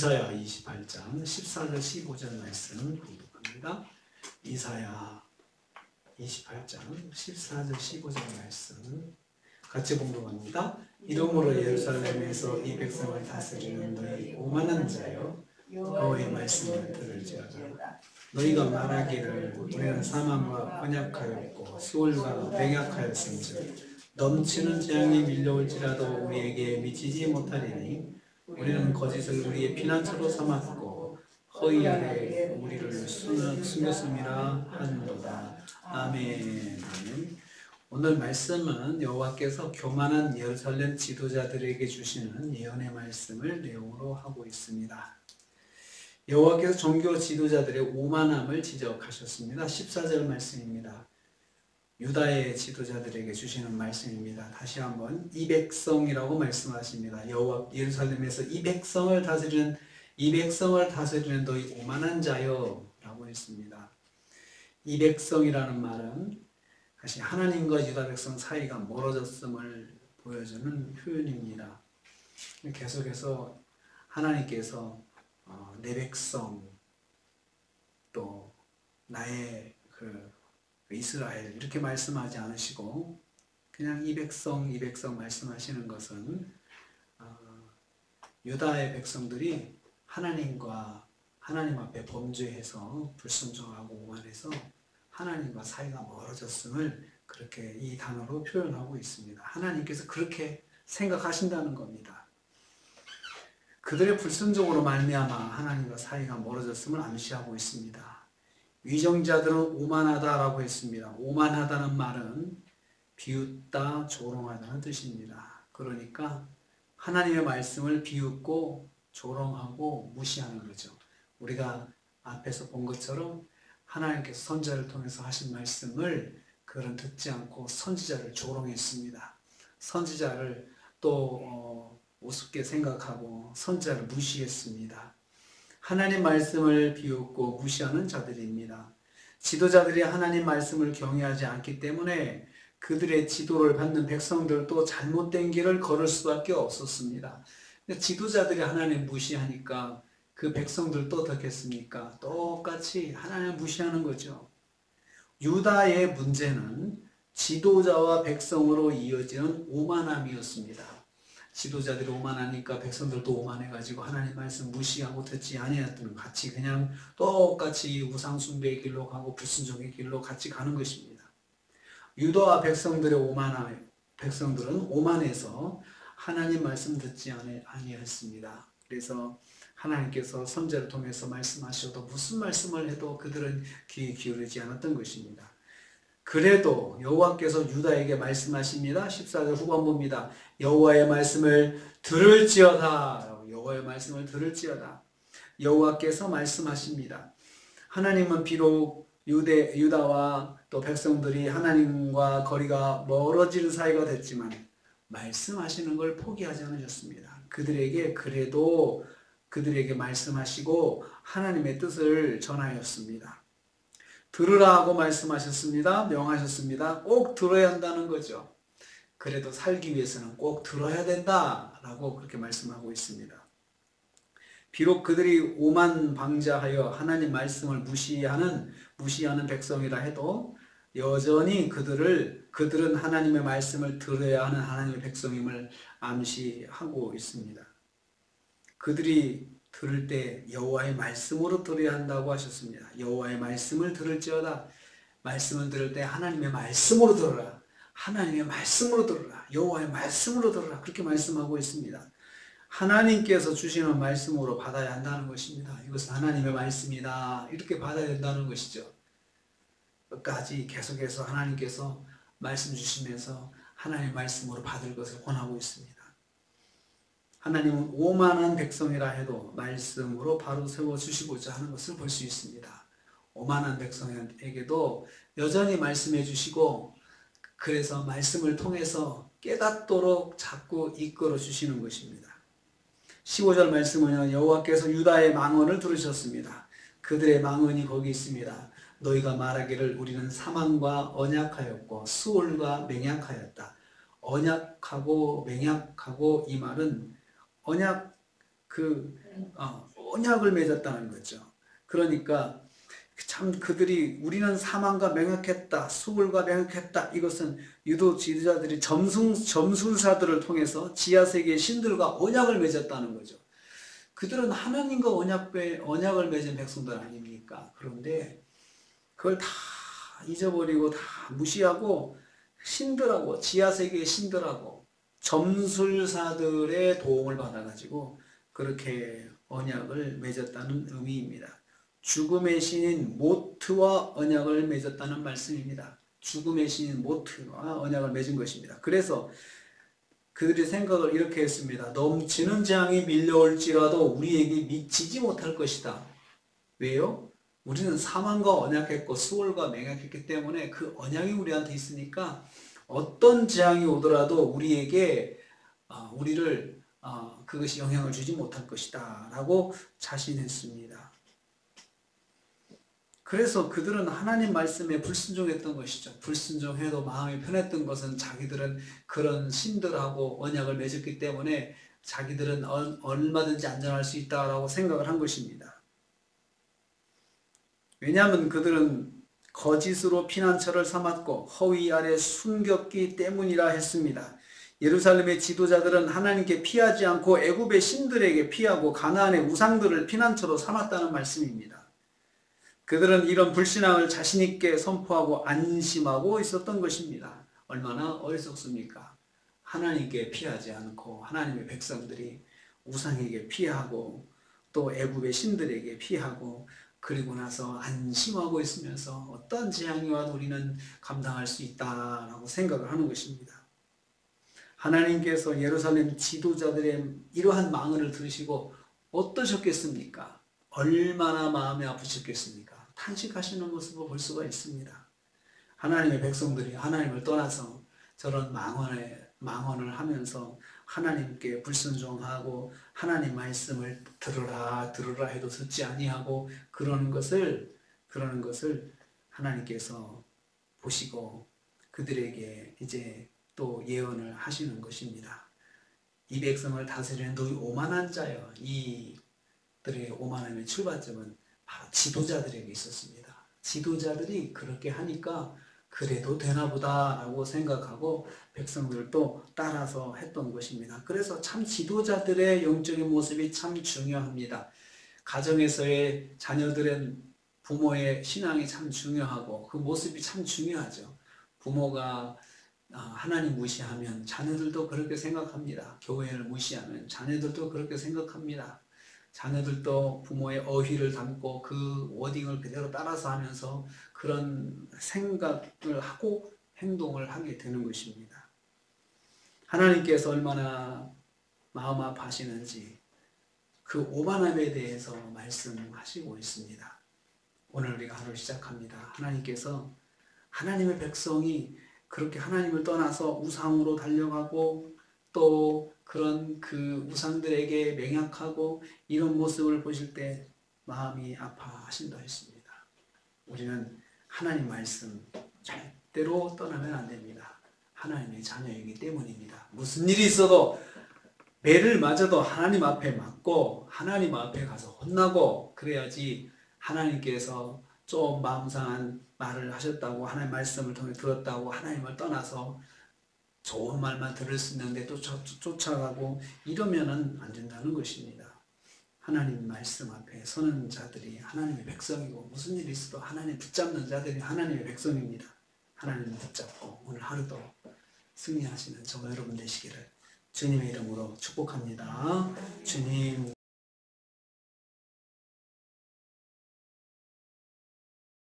이사야 28장 14절 15절 말씀 공독합니다. 이사야 28장 14절 15절 말씀 같이 공독합니다. 이러므로 예루살렘에서 이 백성을 다스리는 너희 오만한 자여 여호와의 말씀을 들을지어다. 너희가 말하기를 우리는 사망과 언약하였고 수월과 맹약하였음즉 넘치는 재앙이 밀려올지라도 우리에게 미치지 못하리니 우리는 거짓을 우리의 피난처로 삼았고 허위 아래 우리를 숨겼음이라 하는도다. 아멘. 아멘. 오늘 말씀은 여호와께서 교만한 예루살렘 지도자들에게 주시는 예언의 말씀을 내용으로 하고 있습니다. 여호와께서 종교 지도자들의 오만함을 지적하셨습니다. 14절 말씀입니다. 유다의 지도자들에게 주시는 말씀입니다. 다시 한번 이 백성이라고 말씀하십니다. 여호와 예루살렘에서 이 백성을 다스리는 너희 오만한 자여 라고 했습니다. 이 백성이라는 말은 다시 하나님과 유다 백성 사이가 멀어졌음을 보여주는 표현입니다. 계속해서 하나님께서 내 백성 또 나의 이스라엘 이렇게 말씀하지 않으시고 그냥 이 백성 말씀하시는 것은 유다의 백성들이 하나님 앞에 범죄해서 불순종하고 오만해서 하나님과 사이가 멀어졌음을 그렇게 이 단어로 표현하고 있습니다. 하나님께서 그렇게 생각하신다는 겁니다. 그들의 불순종으로 말미암아 하나님과 사이가 멀어졌음을 암시하고 있습니다. 위정자들은 오만하다라고 했습니다. 오만하다는 말은 비웃다, 조롱하다는 뜻입니다. 그러니까 하나님의 말씀을 비웃고 조롱하고 무시하는 거죠. 우리가 앞에서 본 것처럼 하나님께서 선지자를 통해서 하신 말씀을 그들은 듣지 않고 선지자를 조롱했습니다. 선지자를 또 우습게 생각하고 선지자를 무시했습니다. 하나님 말씀을 비웃고 무시하는 자들입니다. 지도자들이 하나님 말씀을 경외하지 않기 때문에 그들의 지도를 받는 백성들도 잘못된 길을 걸을 수밖에 없었습니다. 지도자들이 하나님 무시하니까 그 백성들도 어떻겠습니까? 똑같이 하나님을 무시하는 거죠. 유다의 문제는 지도자와 백성으로 이어지는 오만함이었습니다. 지도자들이 오만하니까 백성들도 오만해가지고 하나님 말씀 무시하고 듣지 아니했던 같이 그냥 똑같이 우상 숭배의 길로 가고 불순종의 길로 같이 가는 것입니다. 유다와 백성들은 오만해서 하나님 말씀 듣지 아니했습니다. 그래서 하나님께서 선지자를 통해서 말씀하셔도 무슨 말씀을 해도 그들은 귀 기울이지 않았던 것입니다. 그래도 여호와께서 유다에게 말씀하십니다. 14절 후반부입니다. 여호와의 말씀을 들을지어다. 여호와의 말씀을 들을지어다. 여호와께서 말씀하십니다. 하나님은 비록 유다와 또 백성들이 하나님과 거리가 멀어지는 사이가 됐지만 말씀하시는 걸 포기하지 않으셨습니다. 그들에게 말씀하시고 하나님의 뜻을 전하였습니다. 들으라고 말씀하셨습니다. 명하셨습니다. 꼭 들어야 한다는 거죠. 그래도 살기 위해서는 꼭 들어야 된다라고 그렇게 말씀하고 있습니다. 비록 그들이 오만방자하여 하나님 말씀을 무시하는 백성이라 해도 여전히 그들은 하나님의 말씀을 들어야 하는 하나님의 백성임을 암시하고 있습니다. 그들이 들을 때 여호와의 말씀으로 들어야 한다고 하셨습니다. 여호와의 말씀을 들을지어다. 말씀을 들을 때 하나님의 말씀으로 들어라. 하나님의 말씀으로 들어라. 여호와의 말씀으로 들어라. 그렇게 말씀하고 있습니다. 하나님께서 주시는 말씀으로 받아야 한다는 것입니다. 이것은 하나님의 말씀이다. 이렇게 받아야 된다는 것이죠. 끝까지 계속해서 하나님께서 말씀 주시면서 하나님의 말씀으로 받을 것을 권하고 있습니다. 하나님은 오만한 백성이라 해도 말씀으로 바로 세워주시고자 하는 것을 볼 수 있습니다. 오만한 백성에게도 여전히 말씀해 주시고 그래서 말씀을 통해서 깨닫도록 자꾸 이끌어 주시는 것입니다. 15절 말씀은 여호와께서 유다의 망언을 들으셨습니다. 그들의 망언이 거기 있습니다. 너희가 말하기를 우리는 사망과 언약하였고 수월과 맹약하였다. 언약하고 맹약하고 이 말은 언약을 맺었다는 거죠. 그러니까 참 그들이 우리는 사망과 명약했다, 수불과 명약했다. 이것은 유도 지도자들이 점술사들을 통해서 지하세계의 신들과 언약을 맺었다는 거죠. 그들은 하나님과 언약을 맺은 백성들 아닙니까? 그런데 그걸 다 잊어버리고 다 무시하고 신들하고 지하세계의 신들하고 점술사들의 도움을 받아가지고 그렇게 언약을 맺었다는 의미입니다. 죽음의 신인 모트와 언약을 맺었다는 말씀입니다. 죽음의 신인 모트와 언약을 맺은 것입니다. 그래서 그들이 생각을 이렇게 했습니다. 넘치는 재앙이 밀려올지라도 우리에게 미치지 못할 것이다. 왜요? 우리는 사망과 언약했고 수월과 맹약했기 때문에 그 언약이 우리한테 있으니까 어떤 재앙이 오더라도 우리에게 우리를 그것이 영향을 주지 못할 것이다 라고 자신했습니다. 그래서 그들은 하나님 말씀에 불순종했던 것이죠. 불순종해도 마음이 편했던 것은 자기들은 그런 신들하고 언약을 맺었기 때문에 자기들은 얼마든지 안전할 수 있다라고 생각을 한 것입니다. 왜냐하면 그들은 거짓으로 피난처를 삼았고 허위 아래 숨겼기 때문이라 했습니다. 예루살렘의 지도자들은 하나님께 피하지 않고 애굽의 신들에게 피하고 가나안의 우상들을 피난처로 삼았다는 말씀입니다. 그들은 이런 불신앙을 자신 있게 선포하고 안심하고 있었던 것입니다. 얼마나 어리석습니까? 하나님께 피하지 않고 하나님의 백성들이 우상에게 피하고 또 애굽의 신들에게 피하고 그리고 나서 안심하고 있으면서 어떤 재앙이 와도 우리는 감당할 수 있다라고 생각을 하는 것입니다. 하나님께서 예루살렘 지도자들의 이러한 망언을 들으시고 어떠셨겠습니까? 얼마나 마음이 아프셨겠습니까? 탄식하시는 모습을 볼 수가 있습니다. 하나님의 백성들이 하나님을 떠나서 저런 망언을 하면서 하나님께 불순종하고 하나님 말씀을 들으라 해도 듣지 아니하고 그러는 것을 하나님께서 보시고 그들에게 이제 또 예언을 하시는 것입니다. 이 백성을 다스리는 너희 오만한 자여. 이들의 오만함의 출발점은 바로 지도자들에게 있었습니다. 지도자들이 그렇게 하니까 그래도 되나 보다라고 생각하고 백성들도 따라서 했던 것입니다. 그래서 참 지도자들의 영적인 모습이 참 중요합니다. 가정에서의 자녀들의 부모의 신앙이 참 중요하고 그 모습이 참 중요하죠. 부모가 하나님 무시하면 자녀들도 그렇게 생각합니다. 교회를 무시하면 자녀들도 그렇게 생각합니다. 자녀들도 부모의 어휘를 담고 그 워딩을 그대로 따라서 하면서 그런 생각을 하고 행동을 하게 되는 것입니다. 하나님께서 얼마나 마음 아파하시는지 그 오만함에 대해서 말씀하시고 있습니다. 오늘 우리가 하루를 시작합니다. 하나님께서 하나님의 백성이 그렇게 하나님을 떠나서 우상으로 달려가고 또 그런 그 우상들에게 맹약하고 이런 모습을 보실 때 마음이 아파하신다 했습니다. 우리는 하나님 말씀 절대로 떠나면 안 됩니다. 하나님의 자녀이기 때문입니다. 무슨 일이 있어도 매를 맞아도 하나님 앞에 맞고 하나님 앞에 가서 혼나고 그래야지 하나님께서 좀 마음 상한 말을 하셨다고 하나님 말씀을 통해 들었다고 하나님을 떠나서 좋은 말만 들을 수 있는데 또 쫓아가고 이러면은 안 된다는 것입니다. 하나님 말씀 앞에 서는 자들이 하나님의 백성이고 무슨 일이 있어도 하나님 붙잡는 자들이 하나님의 백성입니다. 하나님 붙잡고 오늘 하루도 승리하시는 저와 여러분 되시기를 주님의 이름으로 축복합니다. 주님